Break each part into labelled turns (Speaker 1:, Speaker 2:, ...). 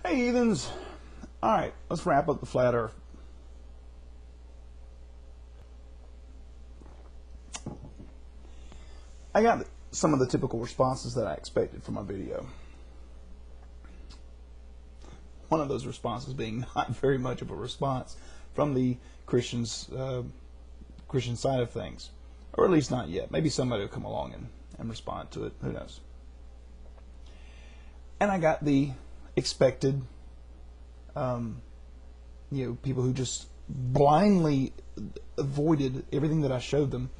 Speaker 1: Hey, heathens. All right, let's wrap up the flat earth. I got some of the typical responses that I expected from my video. One of those responses being not very much of a response from the Christians, Christian side of things, or at least not yet. Maybe somebody will come along and respond to it. Who knows? And I got the expected, people who just blindly avoided everything that I showed them.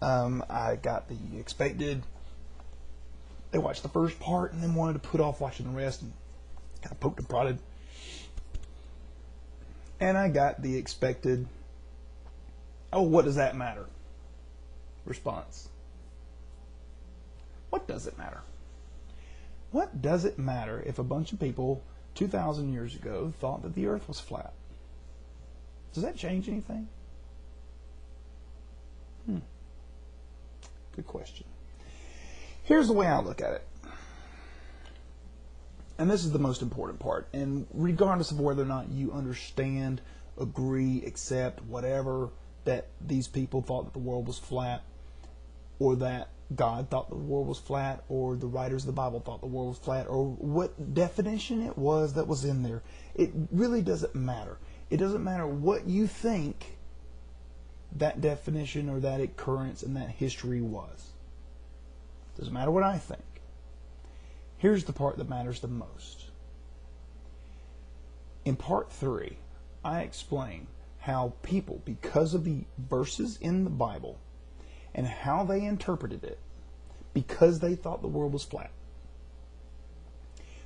Speaker 1: I got the expected. They watched the first part and then wanted to put off watching the rest and kind of poked and prodded. And I got the expected, oh, what does that matter? Response. What does it matter? What does it matter if a bunch of people 2,000 years ago thought that the earth was flat? Does that change anything? Good question. Here's the way I look at it. And this is the most important part. And regardless of whether or not you understand, agree, accept, whatever, that these people thought that the world was flat, or that God thought the world was flat, or the writers of the Bible thought the world was flat, or what definition it was that was in there, it really doesn't matter. It doesn't matter what you think that definition or that occurrence and that history was. It doesn't matter what I think. Here's the part that matters the most. In part 3, I explain how people, because of the verses in the Bible and how they interpreted it, because they thought the world was flat,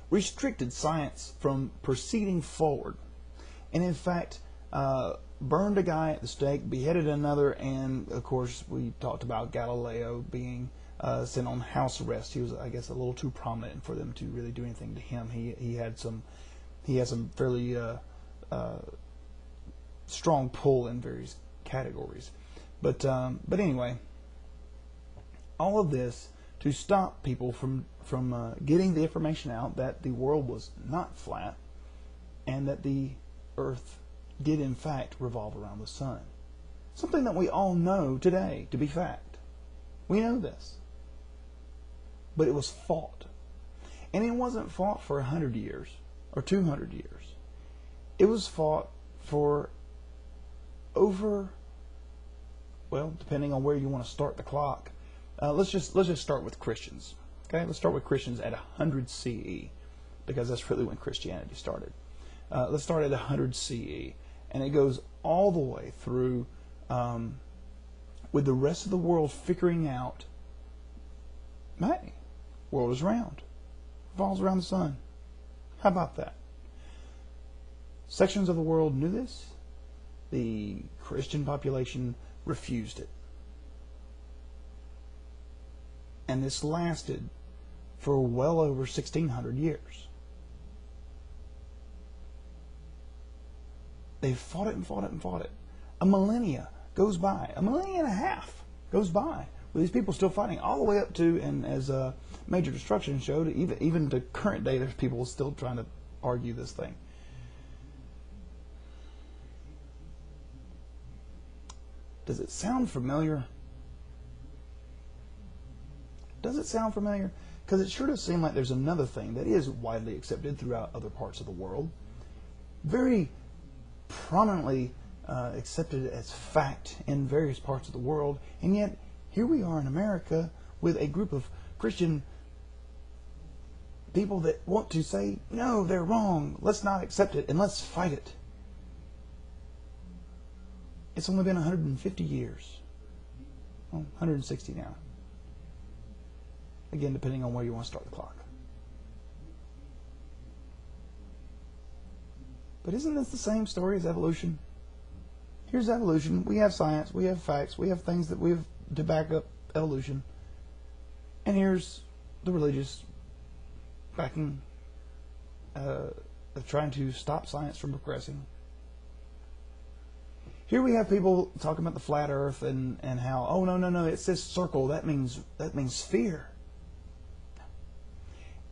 Speaker 1: restricted science from proceeding forward, and in fact burned a guy at the stake, beheaded another, and of course we talked about Galileo being sent on house arrest. He was, I guess, a little too prominent for them to really do anything to him. He had some fairly strong pull in various categories. But anyway, all of this to stop people from getting the information out that the world was not flat and that the earth did in fact revolve around the sun. Something that we all know today to be fact. We know this. But it was fought. And it wasn't fought for 100 years or 200 years. It was fought for over, well, depending on where you want to start the clock. Let's just start with Christians. Okay, let's start with Christians at 100 CE, because that's really when Christianity started. Let's start at 100 CE, and it goes all the way through with the rest of the world figuring out, hey, world is round, revolves around the sun. How about that? Sections of the world knew this. The Christian population refused it. And this lasted for well over 1,600 years. They fought it and fought it and fought it. A millennia goes by. A millennia and a half goes by with these people still fighting, all the way up to, and as Major Destruction showed, even to current day, there's people still trying to argue this thing. Does it sound familiar? Does it sound familiar? Because it sure does seem like there's another thing that is widely accepted throughout other parts of the world. Very prominently accepted as fact in various parts of the world. And yet, here we are in America with a group of Christian people that want to say, no, they're wrong. Let's not accept it and let's fight it. It's only been 150 years. Well, 160 now. Again, depending on where you want to start the clock. But isn't this the same story as evolution? Here's evolution. We have science, we have facts, we have things that we have to back up evolution. And here's the religious backing, trying to stop science from progressing. Here we have people talking about the flat earth and how, oh, no, it says circle, that means sphere.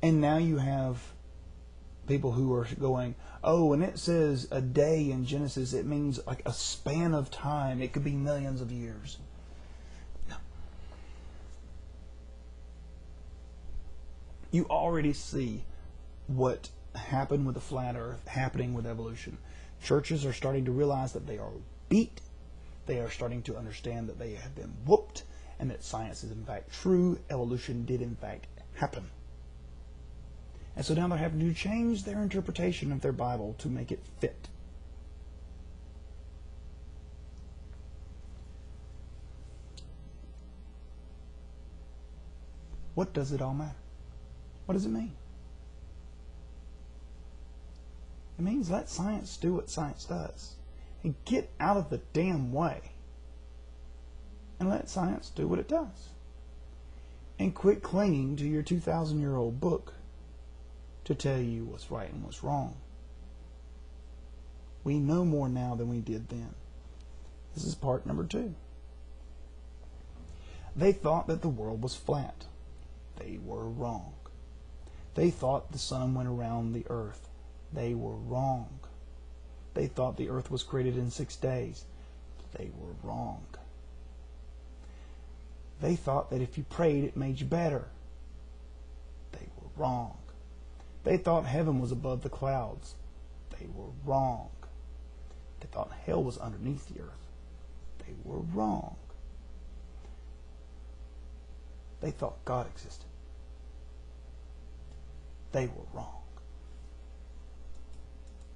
Speaker 1: And now you have people who are going, oh, when it says a day in Genesis, it means like a span of time. It could be millions of years. No. You already see what happened with the flat earth happening with evolution. Churches are starting to realize that they are beat. They are starting to understand that they have been whooped and that science is in fact true. Evolution did in fact happen. And so now they're having to change their interpretation of their Bible to make it fit. What does it all matter? What does it mean? It means let science do what science does. And get out of the damn way. And let science do what it does. And quit clinging to your 2,000-year-old book to tell you what's right and what's wrong. We know more now than we did then. This is part number 2. They thought that the world was flat. They were wrong. They thought the sun went around the earth. They were wrong. They thought the earth was created in 6 days. They were wrong. They thought that if you prayed, it made you better. They were wrong. They thought heaven was above the clouds. They were wrong. They thought hell was underneath the earth. They were wrong. They thought God existed. They were wrong.